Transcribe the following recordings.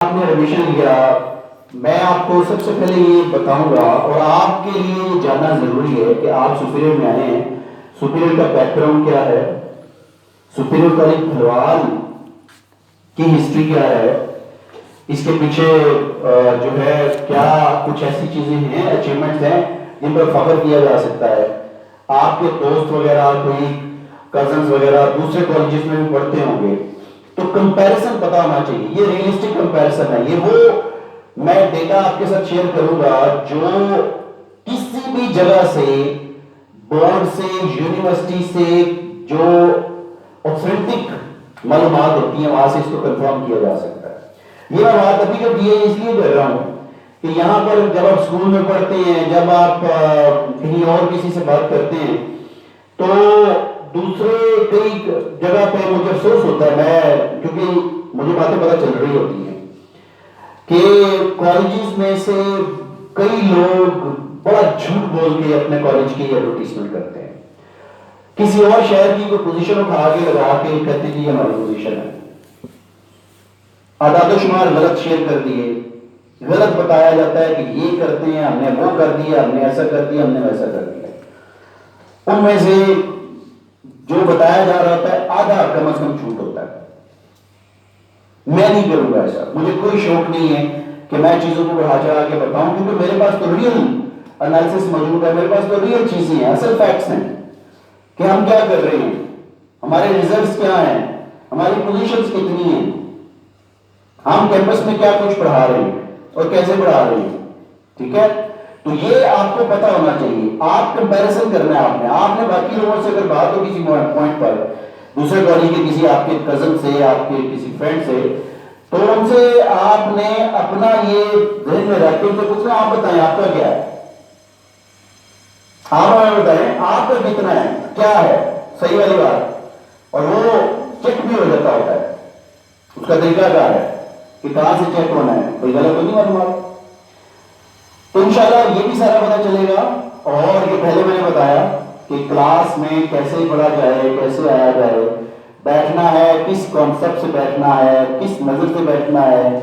آپ نے ایڈمیشن لیا، میں آپ کو سب سے پہلے یہ بتاؤں گا اور آپ کے لیے یہ جاننا ضروری ہے کہ آپ سپیریئر میں آئے ہیں، سپیریئر کا بیک گراؤنڈ کیا ہے، سپیریئر کا ایک کھلواڑ کی ہسٹری کیا ہے، اس کے پیچھے جو ہے کیا کچھ ایسی چیزیں ہیں، اچیومنٹس ہیں جن پر فخر کیا جا سکتا ہے۔ آپ کے دوست وغیرہ، کوئی کزنز وغیرہ دوسرے کالجز میں بھی پڑھتے ہوں گے، تو کمپیریزن پتا ہونا چاہیے۔ یہ ریئلسٹک کمپیریزن ہے، یہ وہ میں ڈیٹا آپ کے ساتھ شیئر کروں گا جو کسی بھی جگہ سے، بورڈ سے، یونیورسٹی سے جو اوتھینٹک معلومات ہوتی ہیں وہاں سے اس کو کنفرم کیا جا سکتا ہے۔ یہ میں بات ابھی جو کی ہے اس لیے کر رہا ہوں کہ یہاں پر جب آپ اسکول میں پڑھتے ہیں، جب آپ کہیں اور کسی سے بات کرتے ہیں تو دوسرے کئی جگہ پہ مجھے افسوس ہوتا ہے، میں کیونکہ مجھے باتیں پتہ چل رہی ہوتی ہیں کہ کالجز میں سے کئی لوگ بڑا جھوٹ بول کے اپنے کالج کی ایڈورٹیزمنٹ کرتے ہیں، کسی اور شہر کی کوئی پوزیشن اٹھا کے لگا کے کہتے ہیں کہ یہ ہماری پوزیشن ہے، اعداد و شمار غلط شیئر کر دیے، غلط بتایا جاتا ہے کہ یہ کرتے ہیں، ہم نے وہ کر دیا، ہم نے ایسا کر دیا، ہم نے ویسا کر دیا۔ ان میں سے جو بتایا جا رہا ہوتا ہے آدھا کم از کم جھوٹ ہوتا ہے۔ میں نہیں کروں گا ایسا، مجھے کوئی شوق نہیں ہے کہ میں چیزوں کو بڑھا چڑھا کے بتاؤں، کیونکہ میرے پاس تو ریئل انالیسس موجود ہے، میرے پاس تو ریئل چیزیں ہیں، اصل فیکٹس ہیں کہ ہم کیا کر رہے ہیں، ہمارے ریزلٹس کیا ہیں، ہماری پوزیشنز کتنی ہیں، ہم کیمپس میں کیا کچھ پڑھا رہے ہیں اور کیسے پڑھا رہے ہیں، ٹھیک ہے؟ تو یہ آپ کو پتا ہونا چاہیے۔ آپ کمپیریزن کرنا ہے، آپ نے باقی لوگوں سے اگر بات ہو کسی پوائنٹ پر، دوسرے کالج کے کسی آپ کے کزن سے، آپ کے کسی فرینڈ سے، تو ان سے آپ نے اپنا یہ ذہن میں رکھ کے ان سے پوچھنا، آپ بتائیں آپ کا کیا ہے، آپ ہمیں بتائیں آپ کا کتنا ہے، کیا ہے صحیح والی بات، اور وہ چیک بھی ہو جاتا ہوتا ہے، اس کا طریقہ کیا ہے کہ کہاں سے چیک ہونا ہے، کوئی غلط تو نہیں معلومات۔ تو انشاءاللہ یہ بھی سارا پتا چلے گا، اور یہ پہلے میں نے بتایا کہ کلاس میں کیسے پڑھا جائے، کیسے آیا جائے، بیٹھنا ہے کس کانسیپٹ سے بیٹھنا ہے، کس نظر سے بیٹھنا ہے،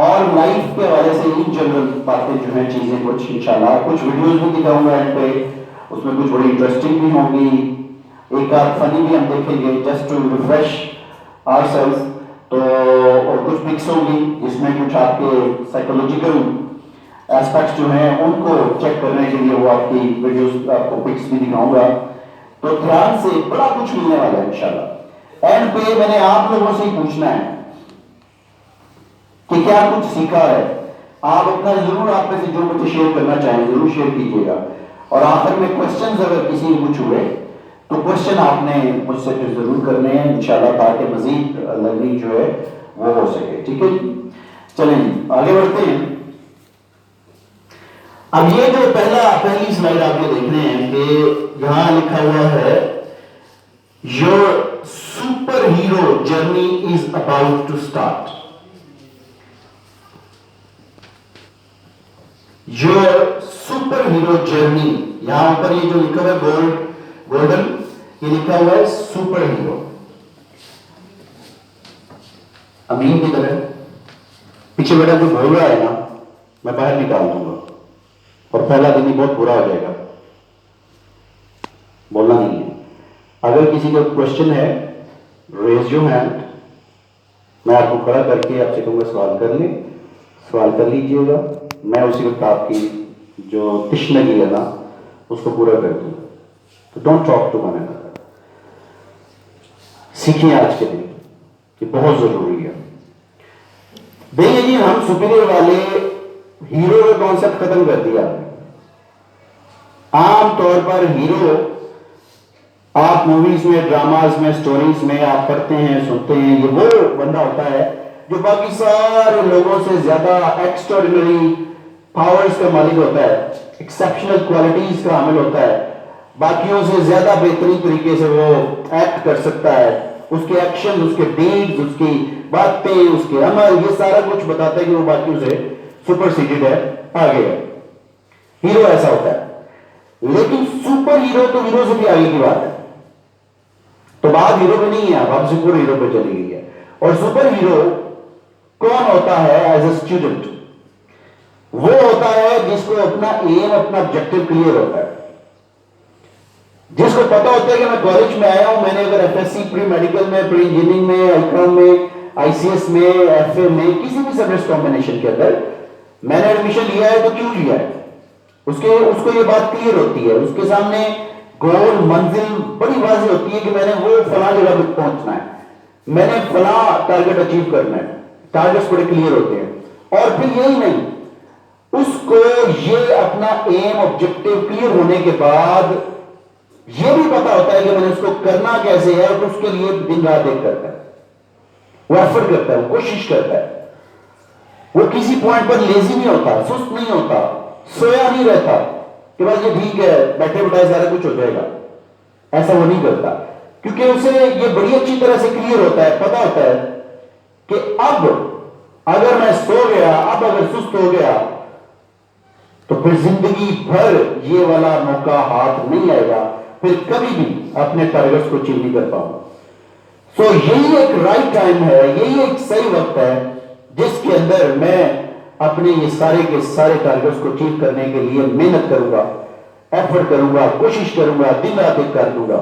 اور لائف کے حوالے سے ان جنرل باتیں جو ہیں، چیزیں کچھ انشاءاللہ کچھ ویڈیوز بھی دکھاؤں گا اینڈ پہ، اس میں کچھ بڑی انٹرسٹنگ بھی ہوں گی، ایک آدھ فنی بھی ہم دیکھیں گے just to refresh our sales, تو اور کچھ پکس ہوں گی جس میں کچھ آپ کے سائیکولوجیکل ایسپیکٹس جو ہیں ان کو چیک کرنے کے لیے وہ آپ کی ویڈیوز، آپ کو پکس بھی دکھاؤں گا، تو دھیان سے بڑا کچھ ملنے والا ہے انشاءاللہ۔ اینڈ پہ میں نے آپ لوگوں سے ہی پوچھنا ہے کہ کیا کچھ سیکھا ہے، آپ اپنا ضرور، آپ میں سے جو مجھے شیئر کرنا چاہیں ضرور شیئر کیجیے گا، اور آخر میں کوسچنز اگر کسی نے کچھ ہوئے تو کوسچن آپ نے مجھ سے پھر ضرور کرنے ہیں انشاءاللہ، تاکہ مزید لرننگ جو ہے وہ ہو سکے، ٹھیک ہے جی؟ چلیں جی آگے بڑھتے ہیں۔ اب یہ جو پہلی سلائیڈ آپ یہ دیکھ رہے ہیں کہ یہاں لکھا ہوا ہے your super hero journey is about to start. Your super hero journey, یہاں پر یہ جو لکھا ہوا ہے گولڈن، یہ لکھا ہوا ہے سپر ہیرو، امین کی طرح پیچھے بیٹا جو بول رہا ہے نا میں باہر نکال دوں گا، اور پہلا دن ہی بہت برا ہو جائے گا، بولنا نہیں ہے۔ اگر کسی کا کوشچن ہے ریز یور ہینڈ، میں آپ کو کھڑا کر کے آپ سے کہوں گا سوال کر لیں، سوال کر لیجئے گا، میں اسی وقت آپ کی جو تشنگی ہے نا اس کو پورا کر دوں گا۔ تو don't talk to one another, سیکھیں آج کے دن، یہ بہت ضروری ہے۔ دیکھیے جی، ہم سپیریئر والے ہیرو کا کانسیپٹ ختم کر دیا۔ عام طور پر ہیرو آپ موویز میں، ڈراماز میں، سٹوریز میں آپ پڑھتے ہیں، سنتے ہیں، یہ وہ بندہ ہوتا ہے جو باقی سارے لوگوں سے زیادہ ایکسٹراڈنری پاورز کا مالک ہوتا ہے، ایکسیپشنل کوالٹیز کا حامل ہوتا ہے، باقیوں سے زیادہ بہترین طریقے سے وہ ایکٹ کر سکتا ہے، اس کے ایکشن، اس کے ڈیڈز، اس کی باتیں، اس کے عمل، یہ سارا کچھ بتاتا ہے کہ وہ باقیوں سے سپر سیڈڈ ہے، آگے ہے۔ ہیرو ایسا ہوتا ہے، لیکن سپر ہیرو تو ہیرو سے بھی آگے کی بات ہے، تو بات ہیرو پہ نہیں ہے، اب سپر ہیرو پہ چلی گئی ہے۔ اور سپر ہیرو کون ہوتا ہے ایز اے اسٹوڈنٹ؟ وہ ہوتا ہے جس کو اپنا ایم، اپنا آبجیکٹو کلیئر ہوتا ہے، جس کو پتا ہوتا ہے کہ میں کالج میں آیا ہوں، میں نے اگر F S C pre medical میں، پری انجینئرنگ میں، آئی میں، آئی سی ایس میں، ایف اے میں، کسی بھی سبجیکٹ کمبینیشن کے اندر میں نے ایڈمیشن لیا ہے تو کیوں لیا ہے، اس کو یہ بات کلیئر ہوتی ہے، اس کے سامنے گول، منزل بڑی واضح ہوتی ہے کہ میں نے وہ فلاں جگہ پہ پہنچنا ہے، میں نے فلاں ٹارگیٹ اچیو کرنا ہے، ٹارگیٹس بڑے کلیئر ہوتے ہیں۔ اور پھر یہی نہیں، اس کو یہ اپنا ایم، آبجیکٹو کلیئر ہونے کے بعد یہ بھی پتا ہوتا ہے کہ میں نے اس کو کرنا کیسے ہے، اور اس کے لیے دن رات ایک کرتا ہے، وہ ایفرٹ کرتا ہے، وہ کوشش کرتا ہے، وہ کسی پوائنٹ پر لیزی نہیں ہوتا، سست نہیں ہوتا، سویا نہیں رہتا کہ بس یہ ٹھیک ہے بیٹھے بٹھائے سارا کچھ ہو جائے گا، ایسا وہ نہیں کرتا، کیونکہ اسے یہ بڑی اچھی طرح سے کلیئر ہوتا ہے، پتا ہوتا ہے کہ اب اگر میں سو گیا، اب اگر سست ہو گیا تو پھر زندگی بھر یہ والا موقع ہاتھ نہیں آئے گا، پھر کبھی بھی اپنے ٹارگیٹس کو اچیو نہیں کر پاؤں۔ سو یہی ایک رائٹ ٹائم ہے، یہی ایک صحیح وقت ہے جس کے اندر میں اپنے یہ سارے کے سارے ٹارگیٹس کو اچیو کرنے کے لیے محنت کروں گا، ایفرٹ کروں گا، کوشش کروں گا، دن رات ایک کر دوں گا،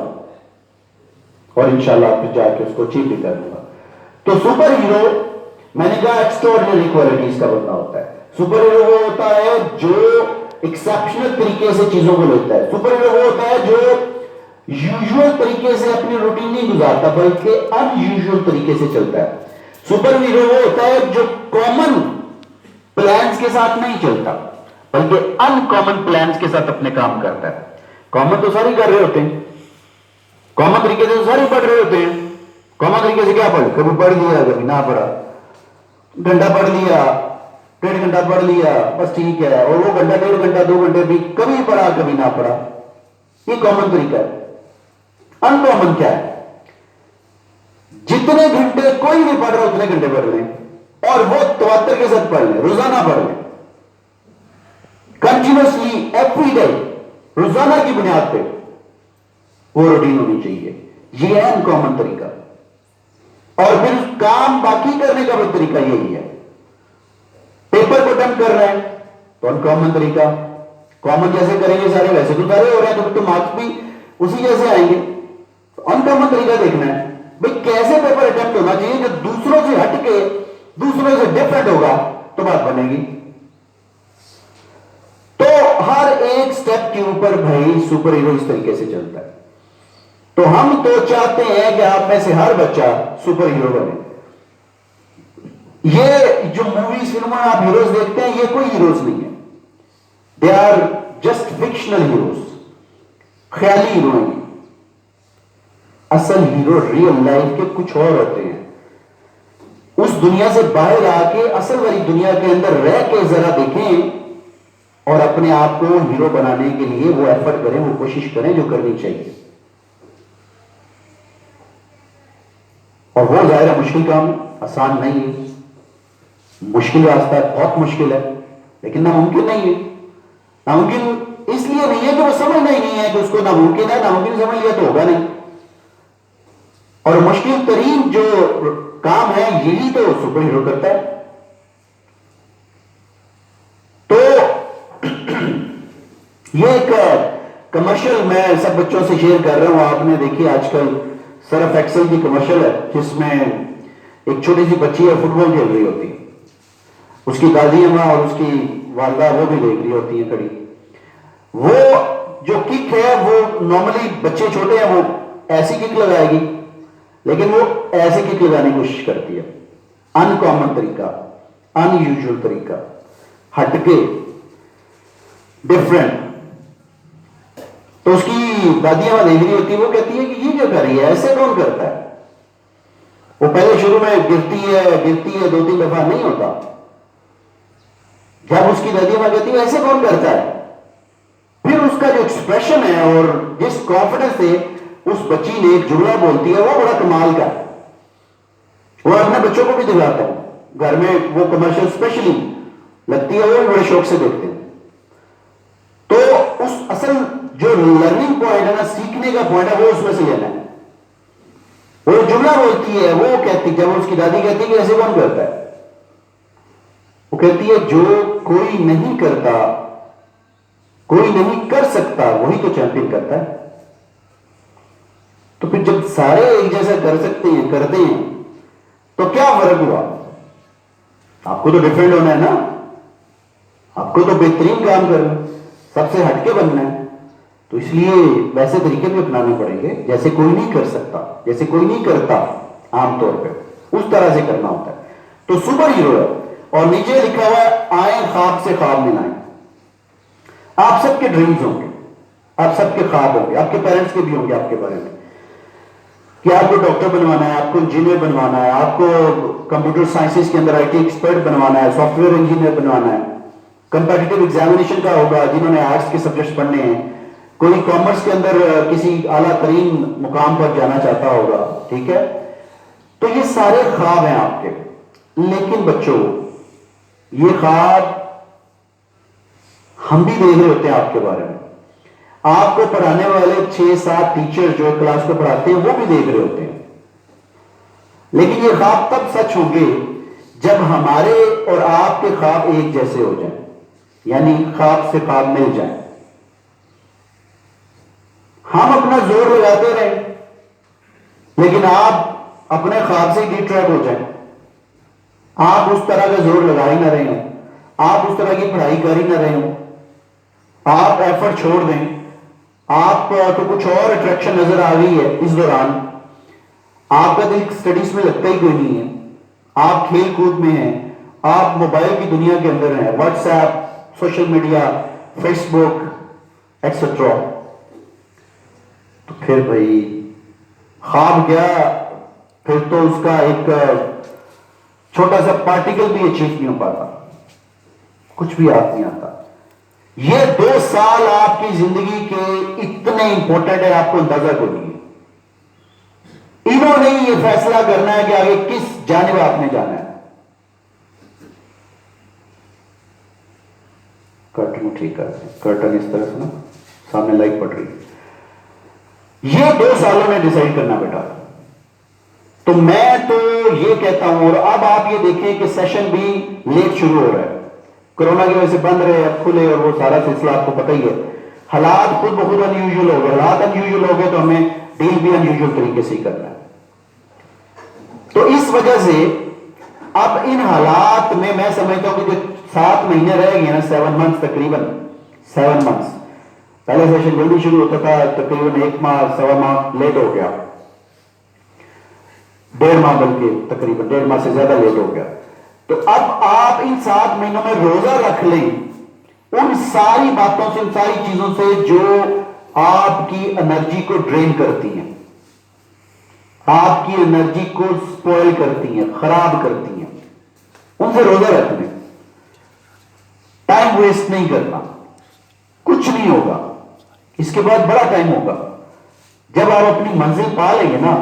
اور انشاءاللہ پھر جا کے اس کو اچیو بھی کر دوں گا۔ تو سپر ہیرو، میں نے کہا ایکسٹراڈنری کوالٹیز کا بندہ ہوتا ہے۔ سپر ہیرو وہ ہوتا ہے جو ایکسیپشنل طریقے سے چیزوں کو لیتا ہے۔ سپر ہیرو وہ ہوتا ہے جو یوزول طریقے سے اپنی روٹین نہیں گزارتا بلکہ ان یوزول طریقے سے چلتا ہے۔ سپر ہیرو وہ ہوتا ہے جو کامن پلانز کے ساتھ نہیں چلتا بلکہ ان کامن پلانز کے ساتھ اپنے کام کرتا ہے۔ کامن تو سارے کر رہے ہوتے ہیں، کامن طریقے سے سارے پڑھ رہے ہوتے ہیں، کامن طریقے سے کیا پڑھ، کبھی پڑھ لیا کبھی نہ پڑھا، گھنٹہ پڑھ لیا، 1.5 گھنٹہ پڑھ لیا، بس ٹھیک ہے، اور وہ گھنٹہ 1.5 گھنٹہ 2 گھنٹے بھی کبھی پڑھا کبھی نہ پڑھا، یہ کامن طریقہ ہے۔ ان کامن کیا ہے؟ جتنے گھنٹے کوئی نہیں پڑھ رہا اتنے گھنٹے پڑھ لیں، اور وہ تواتر کے ساتھ پڑھ لیں، روزانہ پڑھ لیں، کنٹینیوسلی ایوری ڈے، روزانہ کی بنیاد پہ وہ روٹین ہونی چاہیے، یہ ہے ان کامن طریقہ۔ اور پھر کام باقی کرنے کا بھی طریقہ یہی ہے۔ پیپر کو اٹیمپٹ کر رہے ہیں تو ان کامن طریقہ، کامن جیسے کریں گے سارے ویسے تو سارے ہو رہے ہیں تو مارکس بھی اسی جیسے آئیں گے۔ ان کامن طریقہ دیکھنا ہے بھئی کیسے پیپر اٹیمپٹ ہونا چاہیے جو دوسروں سے ہٹ کے، دوسروں سے ڈفرنٹ ہوگا تو بات بنے گی۔ تو ہر ایک سٹیپ کے اوپر بھائی سپر ہیرو اس طریقے سے چلتا ہے۔ تو ہم تو چاہتے ہیں کہ آپ میں سے ہر بچہ سپر ہیرو بنے۔ یہ جو موویز، فلموں میں آپ ہیروز دیکھتے ہیں یہ کوئی ہیروز نہیں ہے، they are just fictional heroes, خیالی ہیرو ہیں۔ اصل ہیرو ریئل لائف کے کچھ اور ہوتے ہیں، اس دنیا سے باہر آ کے اصل والی دنیا کے اندر رہ کے ذرا دیکھیں اور اپنے آپ کو ہیرو بنانے کے لیے وہ ایفرٹ کریں، وہ کوشش کریں جو کرنی چاہیے۔ اور وہ ظاہر ہے مشکل کام آسان نہیں ہے، مشکل راستہ ہے، بہت مشکل ہے، لیکن ناممکن نہیں ہے۔ ناممکن اس لیے نہیں ہے کہ وہ سمجھنا ہی نہیں ہے کہ اس کو ناممکن ہے، ناممکن سمجھ لیا تو ہوگا نہیں۔ اور مشکل ترین جو کام ہے یہی تو سپر ہیرو کرتا ہے۔ تو یہ ایک کمرشل میں سب بچوں سے شیئر کر رہا ہوں، آپ نے دیکھی آج کل سرف ایکسل کی کمرشل ہے جس میں ایک چھوٹی سی بچی ہے فٹ بال کھیل رہی ہوتی، اس کی دادی اماں اور اس کی والدہ وہ بھی دیکھ رہی ہوتی ہیں کھڑی۔ وہ جو کک ہے وہ نارملی بچے چھوٹے ہیں وہ ایسی کک لگائے گی، لیکن وہ ایسے کک لگانے کی کوشش کرتی ہے، ان کامن طریقہ، ان یوزول طریقہ، ہٹ کے، ڈفرنٹ۔ تو اس کی دادی اماں دیکھ رہی ہوتی ہے، وہ کہتی ہے کہ یہ کیا کر رہی ہے، ایسے کون کرتا ہے؟ وہ پہلے شروع میں گرتی ہے 2-3 دفعہ نہیں ہوتا، جب اس کی دادی ماں کہتی ہے ایسے کون کرتا ہے، پھر اس کا جو ایکسپریشن ہے اور جس کانفیڈنس سے اس بچی نے ایک جملہ بولتی ہے وہ بڑا کمال کا ہے۔ وہ اپنے بچوں کو بھی دکھاتا ہوں گھر میں، وہ کمرشل اسپیشلی لگتی ہے وہ بھی بڑے شوق سے دیکھتے ہیں۔ تو اس اصل جو لرننگ پوائنٹ ہے نا، سیکھنے کا پوائنٹ ہے، وہ اس میں سے لینا ہے۔ وہ جملہ بولتی ہے، وہ کہتی، جب اس کی دادی کہتی ہے کہ ایسے کون کرتا ہے، وہ کہتی ہے جو کوئی نہیں کرتا، کوئی نہیں کر سکتا، وہی تو چیمپئن کرتا ہے. تو پھر جب سارے ایک جیسا کر سکتے ہیں، کرتے ہیں، تو کیا فرق ہوا؟ آپ کو تو ڈیفرنٹ ہونا ہے نا، آپ کو تو بہترین کام کرنا، سب سے ہٹ کے بننا ہے. تو اس لیے ویسے طریقے بھی اپنانے پڑیں گے، جیسے کوئی نہیں کر سکتا، جیسے کوئی نہیں کرتا عام طور پہ، اس طرح سے کرنا ہوتا ہے. تو سپر ہیرو ہے. اور نیچے لکھا ہوا ہے آئیں خواب سے خواب ملائیں. آپ سب کے ڈریمز ہوں گے، آپ سب کے خواب ہوں گے، آپ کے پیرنٹس کے بھی ہوں گے آپ کے بارے میں، کہ آپ کو ڈاکٹر بنوانا ہے، آپ کو انجینئر بنوانا ہے، آپ کو کمپیوٹر سائنسز کے اندر آئی ٹی ایکسپرٹ بنوانا ہے، سافٹ ویئر انجینئر بنوانا ہے. کمپیٹیٹیو ایگزامینیشن کا ہوگا جنہوں نے آرٹس کے سبجیکٹس پڑھنے ہیں، کوئی کامرس کے اندر کسی اعلیٰ ترین مقام پر جانا چاہتا ہوگا. ٹھیک ہے، تو یہ سارے خواب ہیں آپ کے. لیکن بچوں، یہ خواب ہم بھی دیکھ رہے ہوتے ہیں آپ کے بارے میں، آپ کو پڑھانے والے 6-7 ٹیچر جو کلاس کو پڑھاتے ہیں وہ بھی دیکھ رہے ہوتے ہیں. لیکن یہ خواب تب سچ ہوں گے جب ہمارے اور آپ کے خواب ایک جیسے ہو جائیں، یعنی خواب سے خواب مل جائیں. ہم اپنا زور لگاتے رہیں لیکن آپ اپنے خواب سے ڈی ٹریک ہو جائیں. آپ اس طرح کا زور لگا ہی نہ رہے ہوں، آپ اس طرح کی پڑھائی کر ہی نہ رہے ہوں، آپ ایفرٹ چھوڑ دیں، آپ کو کچھ اور اٹریکشن نظر آ گئی ہے اس دوران، آپ کا دل سٹڈیز میں لگتا ہی کوئی نہیں ہے، آپ کھیل کود میں ہیں، آپ موبائل کی دنیا کے اندر ہیں، WhatsApp, social media, Facebook etcetera. تو پھر بھائی خواب گیا، پھر تو اس کا ایک چھوٹا سا پارٹیکل بھی اچیو نہیں ہو پاتا، کچھ بھی آپ نہیں آتا. یہ 2 سال آپ کی زندگی کے اتنے امپورٹنٹ ہے، آپ کو اندازہ کو نہیں ہے. انہوں نے یہ فیصلہ کرنا ہے کہ آگے کس جانب آپ نے جانا ہے. کرٹن ٹھیک کرتے ہیں، کرٹن اس طرح سے نا سامنے لائٹ پڑ رہی ہے. یہ 2 سالوں میں ڈیسائیڈ کرنا بیٹا. تو میں تو یہ کہتا ہوں، اور اب آپ یہ دیکھیں کہ سیشن بھی لیٹ شروع ہو رہا ہے، کرونا کی وجہ سے بند رہے، اب کھلے، اور وہ سارا سلسلہ آپ کو پتہ ہی ہے. حالات خود بخود انیوژل ہو گئے، حالات انیوژل ہو گئے تو ہمیں ڈیل بھی انیوژل طریقے سے ہی کرنا ہے. تو اس وجہ سے اب ان حالات میں سمجھتا ہوں کہ جو 7 مہینے رہ گئے نا، 7 منتھس، تقریباً 7 منتھس. پہلے سیشن جلدی شروع ہوتا تھا، تقریباً 1 ماہ 1.25 ماہ لیٹ ہو گیا، 1.5 ماہ، بلکہ تقریباً 1.5 ماہ سے زیادہ لیٹ ہو گیا. تو اب آپ ان 7 مہینوں میں روزہ رکھ لیں ان ساری باتوں سے، ان ساری چیزوں سے جو آپ کی انرجی کو ڈرین کرتی ہیں، آپ کی انرجی کو سپوائل کرتی ہیں، خراب کرتی ہیں، ان سے روزہ رکھ لیں. ٹائم ویسٹ نہیں کرنا، کچھ نہیں ہوگا. اس کے بعد بڑا ٹائم ہوگا، جب آپ اپنی منزل پا لیں گے نا،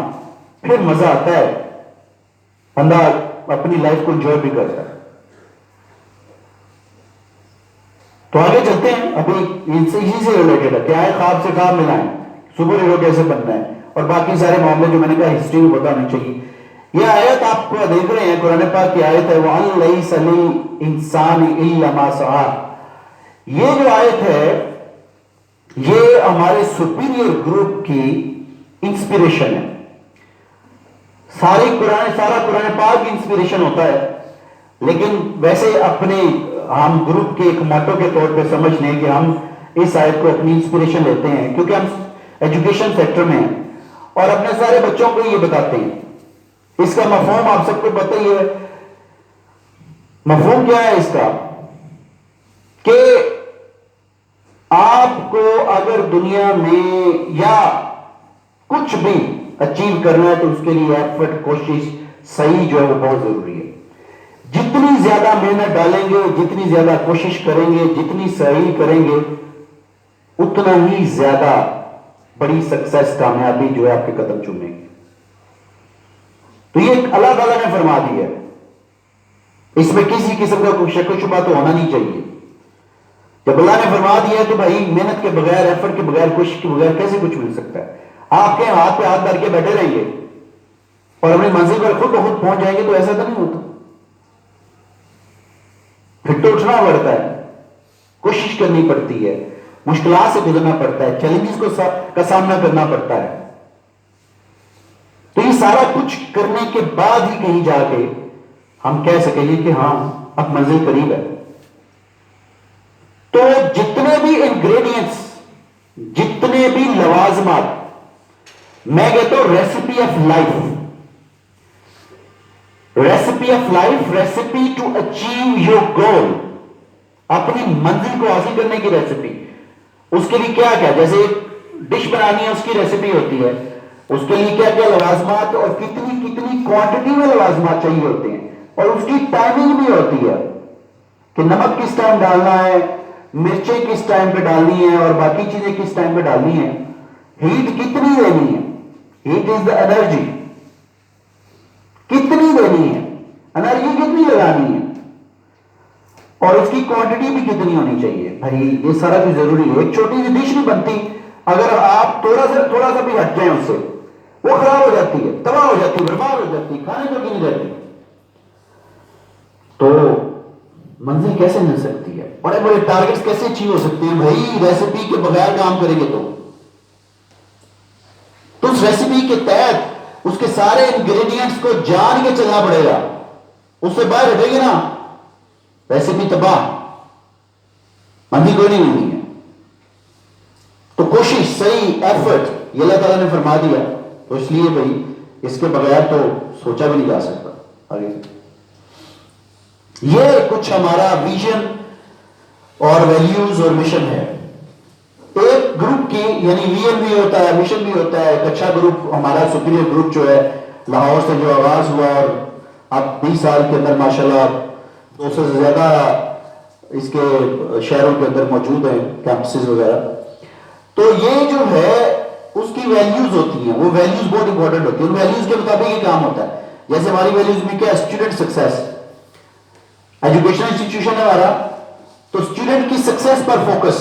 پھر مزہ آتا ہے، بندہ اپنی لائف کو انجوائے بھی کرتا ہے. تو آگے چلتے ہیں. ابھی اسی سے ریلیٹڈ ہے، کیا ہے خواب سے خواب ملائیں، سپر ہیرو کیسے بننا ہے، اور باقی سارے معاملے جو میں نے کہا ہسٹری میں پتہ ہونی چاہیے. یہ آیت آپ کو دیکھ رہے ہیں، قرآن پاک کی آیت ہے، وَأَن لَيْسَ لِلْإِنسَانِ إِلَّا مَا سَعَىٰ. یہ جو آیت ہے یہ ہمارے سپیریئر گروپ کی انسپیریشن ہے. سارا قرآن پاک کی انسپیریشن ہوتا ہے، لیکن ویسے اپنے ہم گروپ کے ایک موٹو کے طور پہ سمجھ لیں کہ ہم اس آیت کو اپنی انسپیریشن لیتے ہیں، کیونکہ ہم ایجوکیشن سیکٹر میں ہیں اور اپنے سارے بچوں کو یہ بتاتے ہیں. اس کا مفہوم آپ سب کو پتہ ہی ہے. مفہوم کیا ہے اس کا؟ کہ آپ کو اگر دنیا میں یا کچھ بھی اچیو کرنا ہے تو اس کے لیے ایفرٹ، کوشش، صحیح جو ہے وہ بہت ضروری ہے. جتنی زیادہ محنت ڈالیں گے، جتنی زیادہ کوشش کریں گے، جتنی صحیح کریں گے، اتنا ہی زیادہ بڑی سکسیس، کامیابی جو ہے آپ کے قدم چومے گی. تو یہ اللہ تعالیٰ نے فرما دی ہے، اس میں کسی قسم کا کوئی شک و شبہ تو ہونا نہیں چاہیے. جب اللہ نے فرما دیا ہے تو بھائی محنت کے بغیر، ایفرٹ کے بغیر، کوشش کے بغیر کیسے کچھ مل سکتا ہے؟ آپ کے ہاتھ پہ ہاتھ دھر کے بیٹھے رہیں گے اور اپنی منزل پر خود بخود پہنچ جائیں گے تو ایسا تو نہیں ہوتا. پھر تو اٹھنا پڑتا ہے، کوشش کرنی پڑتی ہے، مشکلات سے گزرنا پڑتا ہے، چیلنجز کا سامنا کرنا پڑتا ہے. تو یہ سارا کچھ کرنے کے بعد ہی کہیں جا کے ہم کہہ سکیں گے کہ ہاں اب منزل قریب ہے. تو جتنے بھی انگریڈینٹس، جتنے بھی لوازمات، میں کہتا ہوں recipe of life, recipe of life, recipe to achieve your goal, اپنی منزل کو حاصل کرنے کی ریسیپی. اس کے لیے کیا کیا، جیسے ایک ڈش بنانی ہے اس کی ریسیپی ہوتی ہے، اس کے لیے کیا کیا لوازمات اور کتنی کتنی کوانٹٹی میں لوازمات چاہیے ہوتے ہیں، اور اس کی ٹائمنگ بھی ہوتی ہے کہ نمک کس ٹائم ڈالنا ہے، مرچیں کس ٹائم پہ ڈالنی ہے، اور باقی چیزیں کس ٹائم پہ ڈالنی ہے، ہیٹ کتنی دینی ہے، ہیٹ از دا انرجی، کتنی دینی ہے، انرجی کتنی لگانی ہے، اور اس کی کوانٹٹی بھی کتنی ہونی چاہیے. بھائی یہ سارا بھی ضروری ہے. ایک چھوٹی سی ڈش نہیں بنتی اگر آپ تھوڑا سا بھی ہٹ جائیں اس سے، وہ خراب ہو جاتی ہے، تباہ ہو جاتی ہے، برباد ہو جاتی ہے، کھانے جو کی نہیں رہتی. تو منزل کیسے مل سکتی ہے، بڑے بڑے ٹارگٹس کیسے اچیو ہو سکتے ہیں؟ بھائی ریسیپی کے بغیر کام کریں گے تو اس ریسیپی کے تحت اس کے سارے انگریڈینٹس کو جان کے چلنا پڑے گا. اس سے باہر ہٹے گی نا ریسیپی تباہ، منزل کوئی نہیں ملنی ہے. تو کوشش، صحیح ایفرٹ یہ اللہ تعالیٰ نے فرما دیا، تو اس لیے بھائی اس کے بغیر تو سوچا بھی نہیں جا سکتا. آگے یہ کچھ ہمارا ویژن اور ویلیوز اور مشن ہے. ایک گروپ کی یعنی ویژن بھی ہوتا ہے، مشن بھی ہوتا ہے. ایک اچھا گروپ، ہمارا سپیریئر گروپ جو ہے لاہور سے جو آغاز ہوا اور اب 20 سال کے اندر ماشاءاللہ 200 سے زیادہ اس کے شہروں کے اندر موجود ہیں کیمپسز وغیرہ. تو یہ جو ہے اس کی ویلیوز ہوتی ہیں، وہ ویلیوز بہت امپورٹنٹ ہوتی ہیں. ان ویلیوز کے مطابق یہ کام ہوتا ہے. جیسے ہماری ویلیوز میں کیا، اسٹوڈنٹ سکسیس، ایجوکیشن انسٹیٹیوشن ہے ہمارا، تو اسٹوڈنٹ کی سکسیس پر فوکس.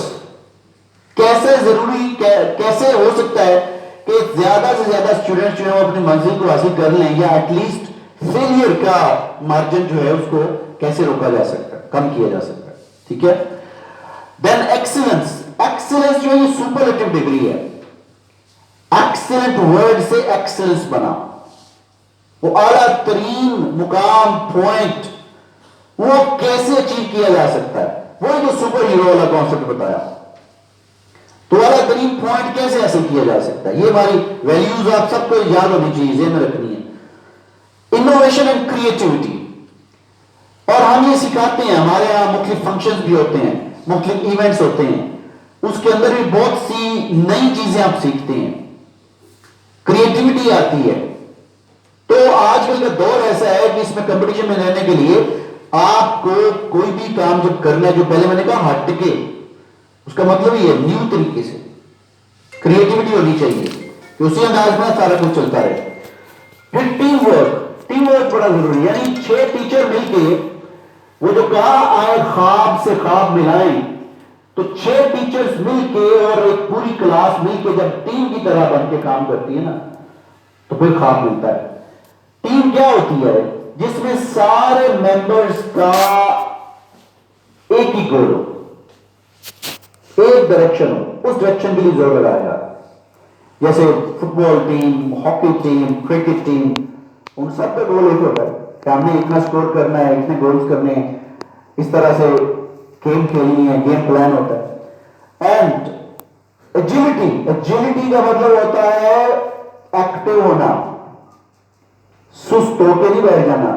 کیسے ضروری، کیسے ہو سکتا ہے کہ زیادہ سے زیادہ اسٹوڈنٹ جو ہے وہ اپنی منزل کو حاصل کر لیں، یا ایٹ لیسٹ فیلئر کا مارجن جو ہے اس کو کیسے روکا جا سکتا ہے، کم کیا جا سکتا ہے. ٹھیک ہے. دین ایکسیلنس، ایکسیلنس جو ہے یہ سپرلیٹو ڈگری ہے. ایکسیلنٹ ورڈ سے ایکسلنس بنا، وہ اعلیٰ ترین مقام، پوائنٹ، وہ کیسے اچیو کیا جا سکتا ہے، وہی جو سپر ہیرو والا کانسیپٹ بتایا. تو اعلیٰ ترین پوائنٹ کیسے حاصل کیا جا سکتا ہے، یہ ہماری ویلیوز آپ سب کو یاد ہونی چاہیے، ذہن میں رکھنی ہے. انوویشن اینڈ کریٹیوٹی، اور ہم یہ سکھاتے ہیں. ہمارے یہاں مختلف فنکشنز بھی ہوتے ہیں، مختلف ایونٹس ہوتے ہیں، اس کے اندر بھی بہت سی نئی چیزیں آپ سیکھتے ہیں، کریٹیوٹی آتی ہے. تو آج کل کا دور ایسا ہے کہ اس میں کمپٹیشن میں رہنے کے لیے آپ کو کوئی بھی کام جب کرنا ہے، جو پہلے میں نے کہا ہٹ کے، اس کا مطلب یہ ہے نیو طریقے سے کریٹیوٹی ہونی چاہیے کہ اسی انداز میں سارا کچھ چلتا رہے. پھر ٹیم ورک، ٹیم ورک بڑا ضروری ہے. یعنی 6 ٹیچر مل کے، وہ جو کہا آئے خواب سے خواب ملائیں، تو 6 ٹیچرز مل کے اور ایک پوری کلاس مل کے جب ٹیم کی طرح بن کے کام کرتی ہے نا، تو پھر خواب ملتا ہے. ٹیم کیا ہوتی ہے؟ جس میں سارے ممبرز کا ایک ہی گول ہو، ایک ڈائریکشن ہو، اس ڈائریکشن کے لیے زور لگایا جاتا ہے. جیسے football team, hockey team, cricket team, ان سب کا گول ایک ہوتا ہے کہ ہم نے اتنا سکور کرنا ہے، اتنے گولز کرنے ہیں، اس طرح سے گیم کھیلنی ہے، گیم پلان ہوتا ہے. اینڈ ایجیلٹی، ایجیلٹی کا مطلب ہوتا ہے ایکٹیو ہونا، سست ہو کے نہیں بیٹھ جانا،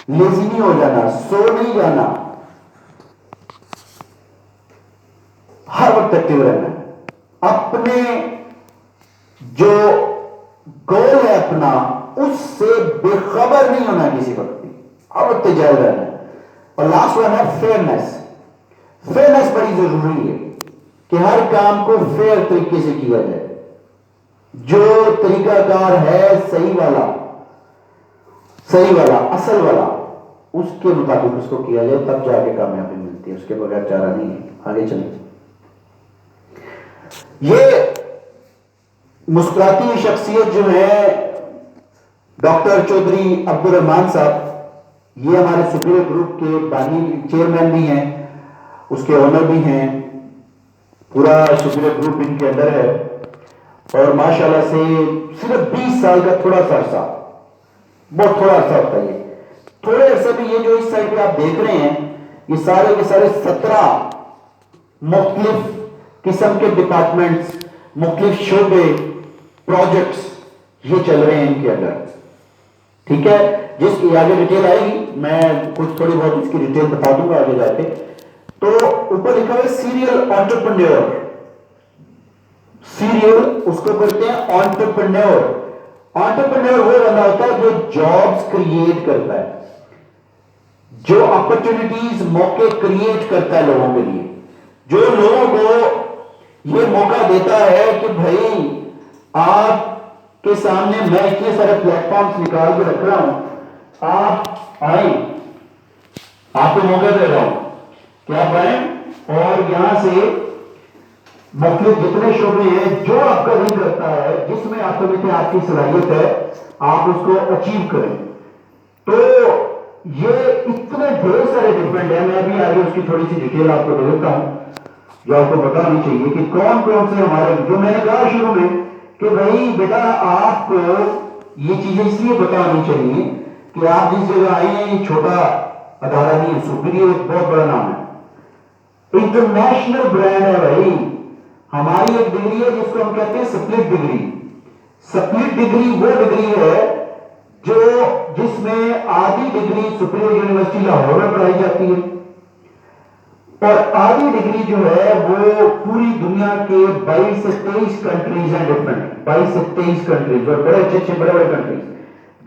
لیزی نہیں ہو جانا، سو نہیں جانا، ہر وقت ایکٹیو رہنا. اپنے جو گول ہے اپنا، اس سے بے خبر نہیں ہونا کسی وقت بھی، ہر وقت جائز رہنا. اور لاسٹ ون ہے فیئرنیس. فیئرنیس بڑی ضروری ہے کہ ہر کام کو فیئر طریقے سے کیا جائے. جو طریقہ کار ہے صحیح والا، اصل والا، اس کے مطابق اس کو کیا جائے، تب جا کے کامیابی ملتی ہے. اس کے بغیر چارہ نہیں ہے. آگے چلیں. یہ مسکراتی ہوئی شخصیت جو ہے ڈاکٹر چودھری عبد الرحمان صاحب، یہ ہمارے سپیریئر گروپ کے بانی چیئرمین بھی ہیں، اس کے اونر بھی ہیں، پورا سپیریئر گروپ ان کے اندر ہے، اور ماشاءاللہ سے صرف 20 سال کا تھوڑا سا عرصہ، بہت تھوڑا عرصہ ہوتا ہے یہ تھوڑے عرصے میں یہ جو اس سائڈ پہ آپ دیکھ رہے ہیں یہ سارے کے سارے 17 مختلف قسم کے ڈپارٹمنٹس، مختلف شعبے، پروجیکٹس یہ چل رہے ہیں ان کے اندر، ٹھیک ہے؟ جس کی آگے ڈیٹیل آئے گی، میں کچھ تھوڑی بہت اس کی ڈیٹیل بتا دوں گا آگے جا کے۔ تو اوپر لکھا ہوا ہے سیریل انٹرپرینور، سیریل اس کو بولتے ہیں انٹرپرینور۔ انٹرپرینور وہ بندہ ہوتا ہے جو جابس کریٹ کرتا ہے، جو اپرچونٹیز، موقع کریٹ کرتا ہے لوگوں کے لیے، جو لوگوں کو یہ موقع دیتا ہے کہ بھائی آپ کے سامنے میں اتنے سارے پلیٹ فارمز نکال کے رکھ رہا ہوں، آپ آئیں، آپ کو موقع دے رہا ہوں کہ آپ آئیں اور یہاں سے مختلف جتنے شعبے ہیں جو آپ کا دل کرتا ہے، جس میں آپ کو آپ کی صلاحیت ہے، آپ اس کو اچیو کریں۔ تو یہ اتنے ڈھیر سارے ڈفرینٹ ہیں، میں ابھی آگے اس کی تھوڑی سی ڈیٹیل آپ کو دے دیتا ہوں جو آپ کو پتا ہونی چاہیے کہ کون کون سے ہمارے، جو میں نے کہا شروع میں کہ بھائی بیٹا آپ کو یہ چیزیں اس لیے پتا ہونی چاہیے کہ آپ جس جگہ آئے ہیں یہ چھوٹا ادارہ نہیں ہے، سپیریئر ایک بہت بڑا نام ہے، انٹرنیشنل برانڈ ہے بھائی۔ ہماری ایک ڈگری ہے جس کو ہم کہتے ہیں سپلٹ ڈگری۔ سپلٹ ڈگری وہ ڈگری ہے جو جس میں آدھی ڈگری سپیریئر یونیورسٹی لاہور میں پڑھائی جاتی ہے اور آدھی ڈگری جو ہے وہ پوری دنیا کے 22 سے 23 کنٹریز ہیں، ڈفرنٹ 22 سے 23 کنٹریز، اور بڑے اچھے بڑے بڑے کنٹریز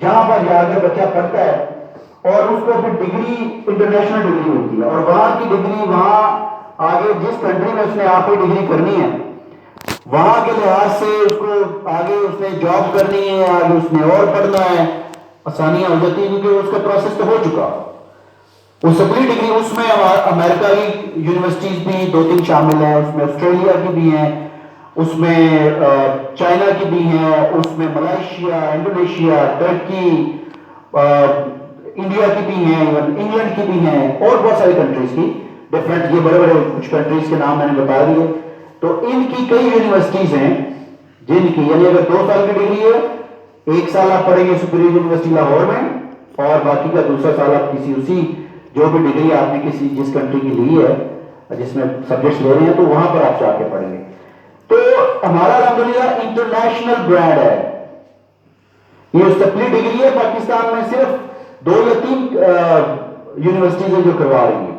جہاں پر جا کر بچہ پڑھتا ہے اور اس کو پھر ڈگری انٹرنیشنل ڈگری ہوتی ہے، اور وہاں کی ڈگری وہاں آگے جس کنٹری میں اس نے آخری ڈگری کرنی ہے وہاں کے لحاظ سے اس کو آگے اس نے جاب کرنی ہے، آگے اس نے اور پڑھنا ہے، آسانیاں ہو جاتی ہیں کیونکہ اس کا پروسیس تو ہو چکا۔ وہ سپلی ڈگری اس میں امریکہ کی یونیورسٹیز بھی 2-3 شامل ہیں، اس میں آسٹریلیا کی بھی ہیں، اس میں چائنا کی بھی ہیں، اس میں ملائیشیا، انڈونیشیا، ترکی، انڈیا کی بھی ہیں، انگلینڈ کی بھی ہیں، اور بہت ساری کنٹریز کی ڈفرینٹ، یہ بڑے بڑے کچھ کنٹریز کے نام میں نے بتا دیے۔ تو ان کی کئی یونیورسٹیز ہیں جن کی، یعنی اگر 2 سال کی ڈگری ہے، 1 سال آپ پڑھیں گے سپیریئر یونیورسٹی لاہور میں اور باقی کا دوسرا سال آپ کسی اسی جو بھی ڈگری آپ نے کسی جس کنٹری کی لی ہے جس میں سبجیکٹس لے رہے ہیں تو وہاں پر آپ جا کے پڑھیں گے۔ تو ہمارا الحمدللہ انٹرنیشنل برانڈ ہے، یہ سپلی ڈگری ہے، پاکستان میں صرف 2 یا 3 یونیورسٹیز ہیں جو کروا رہی ہیں،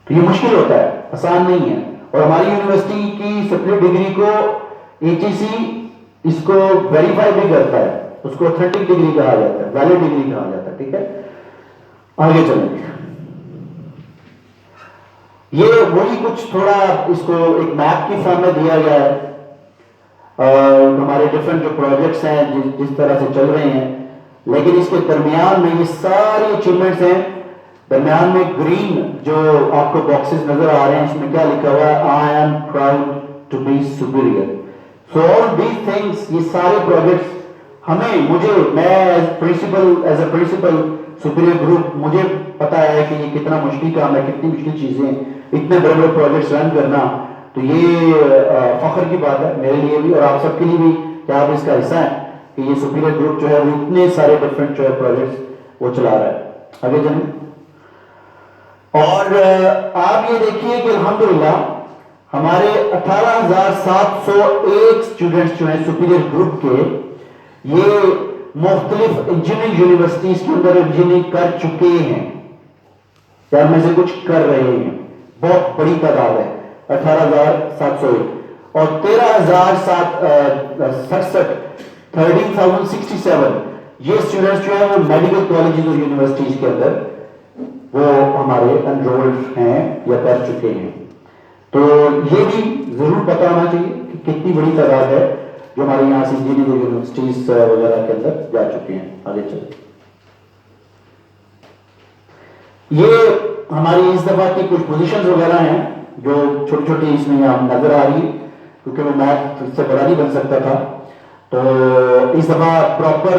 تو یہ مشکل ہوتا ہے، آسان نہیں ہے، اور ہماری یونیورسٹی کی سپلی ڈگری کو ATC اس کو ویریفائی بھی کرتا ہے، اس کو اتھینٹک ڈگری کہا جاتا ہے، ویلڈ ڈگری کہا جاتا ہے، ٹھیک ہے؟ آگے چلیں گے، یہ وہی کچھ تھوڑا اس کو ایک میپ کی فارم میں دیا گیا ہے، ہمارے ڈفرینٹ جو پروجیکٹس ہیں جس طرح سے چل رہے ہیں، لیکن اس کے درمیان میں یہ ساری اچیومنٹس ہیں، درمیان میں گرین جو آپ کو باکسز نظر آ رہے ہیں اس میں کیا لکھا ہوا ہے، I am proud to be superior. So all these things، یہ سارے پروجیکٹس ہمیں، مجھے، میں as a principle superior group, مجھے پتا ہے کہ یہ کتنا مشکل کام ہے، کتنی مشکل چیزیں، اتنے بڑے بڑے پروجیکٹس رن کرنا، تو یہ فخر کی بات ہے میرے لیے بھی اور آپ سب کے لیے بھی کہ آپ اس کا حصہ ہیں کہ یہ سپیریئر گروپ جو ہے وہ اتنے سارے ڈفرینٹ جو ہے پروجیکٹس وہ چلا رہا ہے۔ آگے چلیں، اور آپ یہ دیکھیے کہ الحمدللہ ہمارے 18,701 اسٹوڈنٹس جو ہیں سپیریئر گروپ کے، یہ مختلف انجینئرنگ یونیورسٹیز کے اندر انجینئرنگ کر چکے ہیں یا میں سے کچھ کر رہے ہیں، بہت بڑی تعداد ہے، 18,701 اور 13,767 یہ اسٹوڈنٹس جو ہیں وہ میڈیکل کالجز اور یونیورسٹیز کے اندر وہ ہمارے انرولڈ ہیں یا کر چکے ہیں۔ تو یہ بھی ضرور پتا ہونا چاہیے کہ کتنی بڑی تعداد ہے جو ہمارے یہاں سے انجینئرنگ یونیورسٹیز وغیرہ کے اندر جا چکے ہیں۔ آگے چلیں، یہ ہماری اس دفعہ کی کچھ پوزیشنز وغیرہ ہیں جو چھوٹی چھوٹی اس میں ہم نظر آ رہی ہے کیونکہ وہ میپ سے بڑا نہیں بن سکتا تھا، تو اس دفعہ پراپر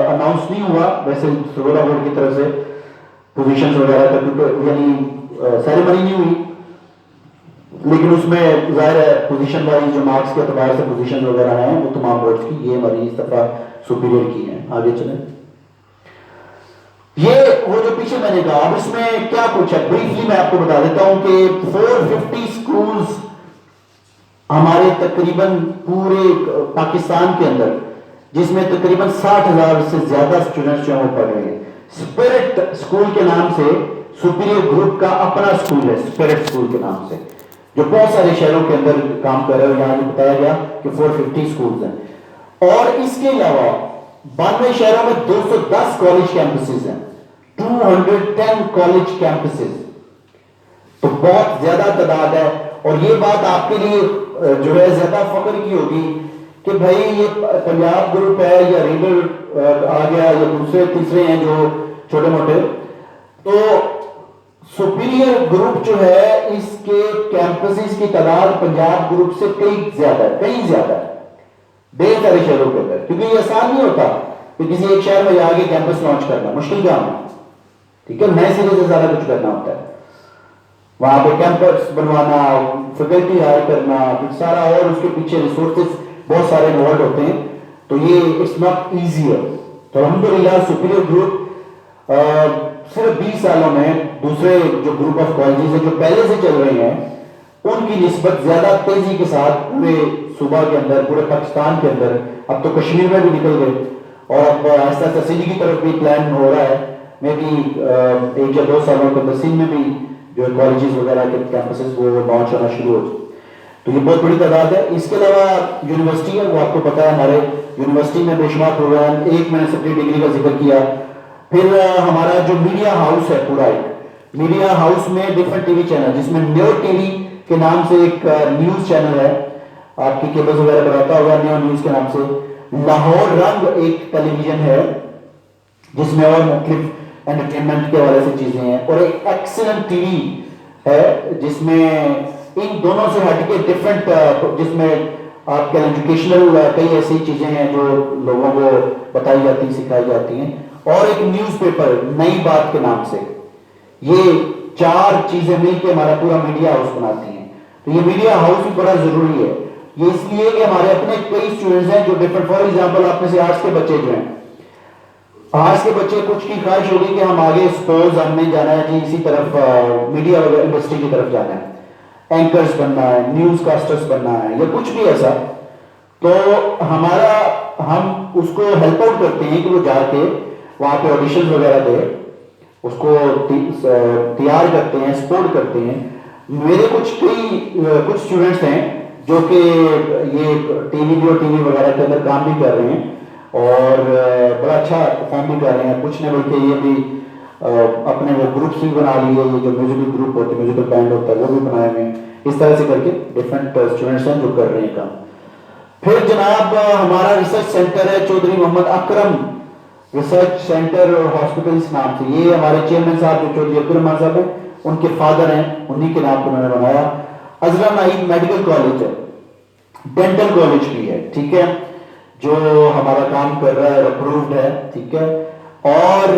اناؤنس نہیں ہوا ویسے سرگودا بورڈ کی طرف سے پوزیشنز وغیرہ کا، یعنی سیریمنی نہیں ہوئی، لیکن اس میں ظاہر ہے پوزیشن وائز جو مارکس کے اعتبار سے پوزیشن وغیرہ ہیں وہ تمام بورڈز کی یہ ہماری اس دفعہ سپیریئر کی ہیں. آگے چلیں. یہ وہ جو پیچھے میں نے کہا، اب اس میں کیا کچھ ہے بریفلی میں آپ کو بتا دیتا ہوں کہ 450 سکولز ہمارے تقریباً پورے پاکستان کے اندر، جس میں تقریباً 60,000 سے زیادہ اسٹوڈنٹس جو ہیں وہ پڑھ رہے ہیں. اسپرٹ اسکول کے نام سے سپیریئر گروپ کا اپنا اسکول ہے، اسپرٹ اسکول کے نام سے، جو بہت سارے شہروں کے اندر کام کر رہے ہیں. یہاں جو بتایا گیا کہ 450 سکولز ہیں، اور اس کے علاوہ 92 شہروں میں 210 کالج کیمپسز ہیں، 210 کالج کیمپسز. تو بہت زیادہ تعداد ہے. اور یہ بات آپ کے لیے جو ہے زیادہ فخر کی ہوگی کہ بھائی یہ پنجاب گروپ ہے یا ریڈر آ گیا یا دوسرے تیسرے ہیں جو چھوٹے موٹے، تو سپیریئر گروپ جو ہے اس کے کیمپسز کی تعداد پنجاب گروپ سے کئی زیادہ ہے ڈھیر سارے شہروں کے اندر. کیونکہ یہ آسان نہیں ہوتا کہ کسی ایک شہر میں جا کے کیمپس لانچ کرنا، مشکل کام ہے. ٹھیک ہے، نئے سرے سے زیادہ کچھ کرنا ہوتا ہے، وہاں پہ کیمپس بنوانا، فیکلٹی ہائر کرنا، پھر سارا، اور اس کے پیچھے ریسورسز بہت سارے انوالوڈ ہوتے ہیں. تو یہ اٹس ناٹ ایزی ہے. تو الحمدللہ سپیریئر گروپ صرف 20 سالوں میں دوسرے جو گروپ آف کالجز ہیں جو پہلے سے چل رہے ہیں ان کی نسبت زیادہ تیزی کے ساتھ پورے صوبہ کے اندر، پورے پاکستان کے اندر، اب تو کشمیر میں بھی نکل گئے، اور اب آہستہ آہستہ سندھ کی طرف بھی پلان ہو رہا ہے. میں بھی 1 یا 2 سالوں کے اندر سندھ میں بھی جو کالجز وغیرہ کے کیمپسز وہ لانچ ہونا شروع ہو جائے. تو یہ بہت بڑی تعداد ہے. اس کے علاوہ یونیورسٹی ہے، وہ آپ کو پتا ہے ہمارے یونیورسٹی میں بے شمار پروگرام. ایک میں نے سپری ڈگری کا ذکر کیا. پھر ہمارا جو میڈیا ہاؤس ہے، پورا ایک میڈیا ہاؤس میں ڈفرنٹ ٹی وی چینل، جس میں نیو ٹی وی کے نام سے ایک نیوز چینل ہے، آپ کی کیبلز وغیرہ پر آتا ہوگا، نیو نیوز کے نام سے. لاہور رنگ ایک ٹیلی ویژن ہے جس میں اور مختلف انٹرٹینمنٹ کے حوالے سے چیزیں ہیں، اور ایک ایکسلنٹ ٹی وی ہے جس میں ان دونوں سے ہٹ کے ڈفرنٹ، جس میں آپ کے ایجوکیشنل کئی ایسی چیزیں ہیں جو لوگوں کو بتائی جاتی ہیں، سکھائی جاتی ہیں. اور ایک نیوز پیپر نئی بات کے نام سے. یہ 4 چیزیں مل کے ہمارا پورا میڈیا ہاؤس بناتی ہیں. تو یہ میڈیا ہاؤس بھی بڑا ضروری ہے. یہ اس لیے کہ ہمارے اپنے کئی اسٹوڈنٹس ہیں جو ڈفرنٹ، فار ایگزامپل آپ میں سے آرٹس کے بچے جو ہیں، آرٹس کے بچے کچھ کی خواہش ہوگی کہ ہم آگے سپوز ہم نے جانا ہے جی اسی طرف میڈیا وغیرہ انڈسٹری کی طرف جانا ہے، اینکرز بننا ہے، نیوز کاسٹرز بننا ہے یا کچھ بھی ایسا. تو ہم اس کو ہیلپ آؤٹ کرتے ہیں کہ وہ جا کے وہاں پہ آڈیشن وغیرہ دے، اس کو تیار کرتے ہیں، سپورٹ کرتے ہیں. میرے کچھ اسٹوڈنٹس ہیں جو کہ یہ ٹی وی وغیرہ کے اندر کام بھی کر رہے ہیں اور بڑا اچھا پرفارم بھی کر رہے ہیں. کچھ نے بلکہ یہ بھی اپنے وہ گروپس بھی بنا لیے، یہ جو میوزیکل گروپ ہوتے ہیں، میوزیکل بینڈ ہوتا ہے، وہ بھی بنائے ہوئے ہیں. اس طرح سے کر کے ڈفرینٹ اسٹوڈنٹس ہیں جو کر رہے ہیں کام. پھر جناب ہمارا ریسرچ سینٹر ہے چودھری محمد اکرم ریسرچ سینٹر اور ہاسپٹلس نام سے. یہ ہمارے چیئرمین صاحب جو چودھری عبد الرحمان صاحب ہیں، ان کے فادر ہیں، انہی کے نام کو میں نے بنایا. عزرا نعید میڈیکل کالج ہے، ڈینٹل کالج بھی ہے، ٹھیک ہے، جو ہمارا کام کر رہا ہے، اپرووڈ ہے، ٹھیک ہے. اور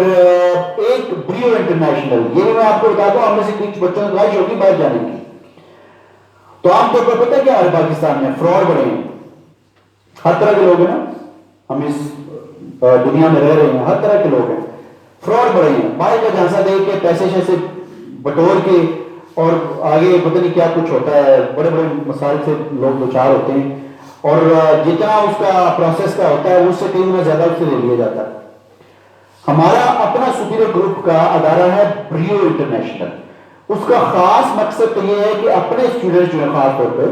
ایک بریو انٹرنیشنل، یہ میں آپ کو بتا دوں، ہم میں سے کچھ بچوں کی خواہش ہوگی باہر جانے کی. تو عام طور پر پتہ ہے کیا ہمارے پاکستان میں فراڈ بڑے ہیں، ہر طرح کے لوگ ہیں نا، ہم اس دنیا میں رہ رہے ہیں، ہر طرح کے لوگ ہیں. فراڈ بڑے ہیں، باہر کا جھانسا دے کے پیسے شیسے بٹور کے اور آگے پتہ نہیں کیا کچھ ہوتا ہے. بڑے بڑے مسائل سے لوگ دوچار ہوتے ہیں، اور جتنا اس کا پروسیس کا ہوتا ہے اس سے 3 گنا زیادہ اس سے لے لیا جاتا ہے. ہمارا اپنا سپیریئر گروپ کا ادارہ ہے بریو انٹرنیشنل. اس کا خاص مقصد تو یہ ہے کہ اپنے اسٹوڈنٹس جو ہیں، خاص طور پہ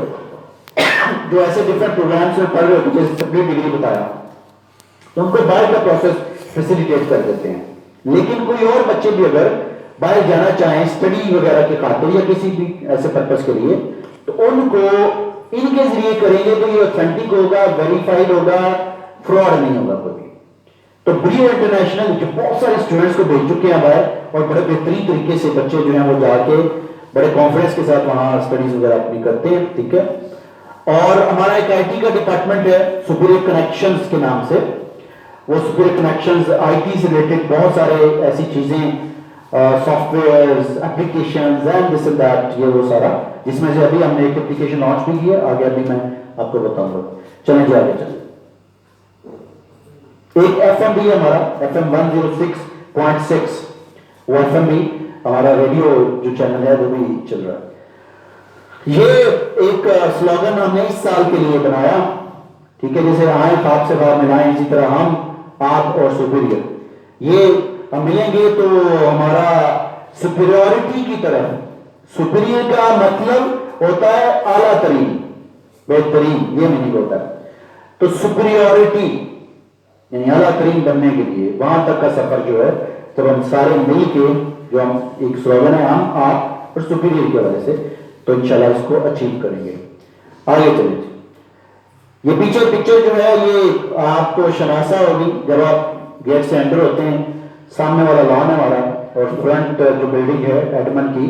جو ایسے ڈفرینٹ پروگرامس میں پڑھ رہے ہوتے ہیں، جیسے سپری ڈگری بتایا، تو ان کو باہر کا پروسیس فیسیلیٹیٹ کر دیتے ہیں. لیکن کوئی اور بچے بھی اگر باہر جانا چاہیں اسٹڈی وغیرہ کے خاطر یا کسی بھی ایسے پرپس کے لیے، تو ان کو ان کے ذریعے کریں گے تو یہ اوتھینٹک ہوگا، ویریفائڈ ہوگا، فراڈ نہیں ہوگا کوئی. تو بریو انٹرنیشنل جو بہت سارے اسٹوڈنٹس کو بھیج چکے ہیں باہر، اور بڑے بہترین طریقے سے بچے جو ہیں وہ جا کے بڑے کانفیڈنس کے ساتھ وہاں اسٹڈیز وغیرہ اپنی کرتے ہیں، ٹھیک ہے. اور ہمارا ایک آئی ٹی کا ڈپارٹمنٹ ہے سپیریئر کنیکشنز کے نام سے. وہ سپیریئر کنیکشنز آئی ٹی سے ریلیٹڈ بہت سارے ایسی چیزیں softwares applications and this and that, یہ وہ سارا، جس میں سے ابھی ہم نے ایک اپلیکیشن لانچ بھی کی ہے، آگے ابھی میں آپ کو بتاؤں گا. چلیں جی آگے چلیں. ایک ایف ایم بھی ہے ہمارا، ایف ایم 106.6، وہ ایف ایم بھی ہمارا ریڈیو جو چینل ہے وہ بھی چل رہا ہے. یہ ایک سلوگن ہم نے اس سال کے لیے بنایا، ٹھیک ہے، جیسے آئیں خواب سے باہر ملائیں، اسی طرح ہم، آپ اور سپیریئر. یہ ہم ملیں گے تو ہمارا سپیریورٹی کی طرف، سپیریئر کا مطلب ہوتا ہے اعلیٰ ترین، بہترین، یہ میننگ ہوتا ہے. تو سپیریورٹی یعنی اعلیٰ ترین بننے کے لیے وہاں تک کا سفر جو ہے، جب ہم سارے مل کے، جو ہم ایک سلوگن ہے ہم، آپ اور سپیریئر کی وجہ سے، تو انشاءاللہ اس کو اچیو کریں گے. آگے چلیں. یہ پیچھے پکچر جو ہے یہ آپ کو شناسا ہوگی، جب آپ گیٹ سے انٹر ہوتے ہیں، سامنے والا لان ہے ہمارا، اور فرنٹ جو بلڈنگ ہے ایڈمن کی،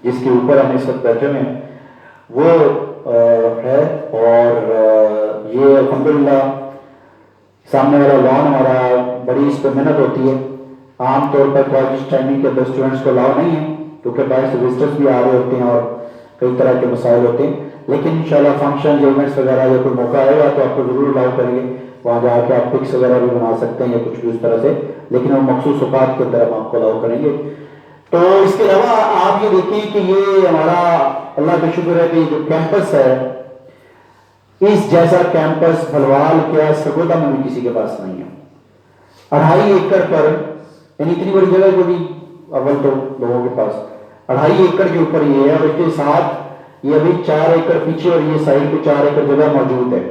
جس کے اوپر ہم اس وقت بیٹھے ہوئے ہیں، وہ ہے. اور یہ الحمدللہ سامنے والا لان ہمارا، بڑی اس پہ محنت ہوتی ہے. عام طور پر کالج ٹائمنگ کے اندر اسٹوڈنٹس کو الاؤ نہیں ہے، کیونکہ باہر سے وزٹرس بھی آ رہے ہوتے ہیں اور کئی طرح کے مسائل ہوتے ہیں. لیکن انشاءاللہ فنکشن ایونٹس وغیرہ یا کوئی موقع آئے گا تو آپ کو ضرور الاؤ کریں گے، وہاں جا کے آپ پکس وغیرہ بھی بنا سکتے ہیں یا کچھ بھی اس طرح سے، لیکن وہ مخصوص اوقات کے اندر ہم آپ کو الاؤ کریں گے. تو اس کے علاوہ آپ یہ دیکھیں کہ یہ ہمارا اللہ کا شکر ہے کہ جو کیمپس ہے، اس جیسا کیمپس بھلوال کیا سرگودا میں بھی کسی کے پاس نہیں ہے. 2.5 ایکڑ پر، یعنی اتنی بڑی جگہ جو بھی اول تو لوگوں کے پاس 2.5 ایکڑ کے اوپر یہ ہے، اور اس کے ساتھ یہ ابھی 4 ایکڑ پیچھے اور یہ سائڈ پہ 4 ایکڑ جگہ موجود ہے،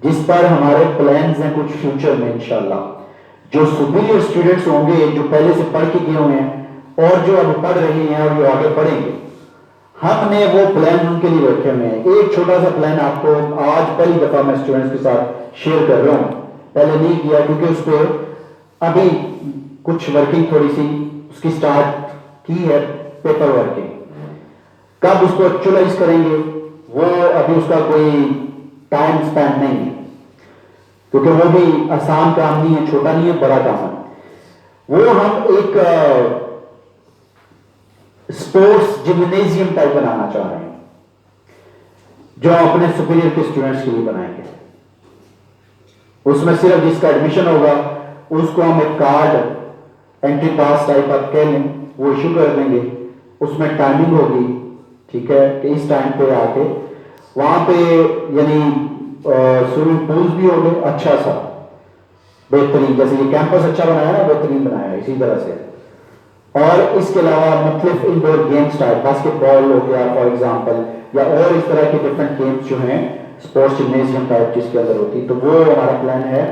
جس پر ہمارے پلانز ہیں کچھ فیوچر میں انشاءاللہ. جو سپیریئر اسٹوڈنٹس ہوں گے، جو پہلے سے پڑھ کے گئے ہوئے ہیں اور جو اب پڑھ رہے ہیں اور جو آگے پڑھیں گے، ہم نے وہ پلان ان کے لیے رکھے ہوئے ہیں. ایک چھوٹا سا پلان آپ کو آج پہلی دفعہ میں اسٹوڈنٹس کے ساتھ شیئر کر رہا ہوں. پہلے نہیں کیا کیونکہ اس پہ ابھی کچھ ورکنگ تھوڑی سی اس کی سٹارٹ کی ہے، پیپر ورکنگ. کب اس کو ایکچولائز کریں گے وہ ابھی اس کا کوئی ٹائم سپین نہیں ہے، کیونکہ وہ بھی آسان کام نہیں ہے، چھوٹا نہیں ہے، بڑا کام ہے. وہ ہم ایک اسپورٹس جمنیزیم ٹائپ بنانا چاہ رہے ہیں، جو ہم اپنے سپیریئر کے اسٹوڈنٹس کے لیے بنائیں گے. اس میں صرف جس کا ایڈمیشن ہوگا اس کو ہم ایک کارڈ، انٹری پاس ٹائپ آپ کہہ لیں، وہ ایشو کر دیں گے. اس میں ٹائمنگ ہوگی، ٹھیک ہے، کہ اس ٹائم پہ آ کے وہاں پہ، یعنی سوئمنگ پولز بھی ہوگے اچھا سا بہترین، جیسے یہ کیمپس اچھا بنایا ہے، بہترین بنایا ہے اسی طرح سے. اور اس کے علاوہ مختلف انڈور گیمز ٹائپ، باسکٹ بال ہو گیا فار ایگزامپل، یا اور اس طرح کے ڈفرینٹ گیمز جو ہیں اسپورٹس جمنیزیم ٹائپ جس کے اندر ہوتی، تو وہ ہمارا پلان ہے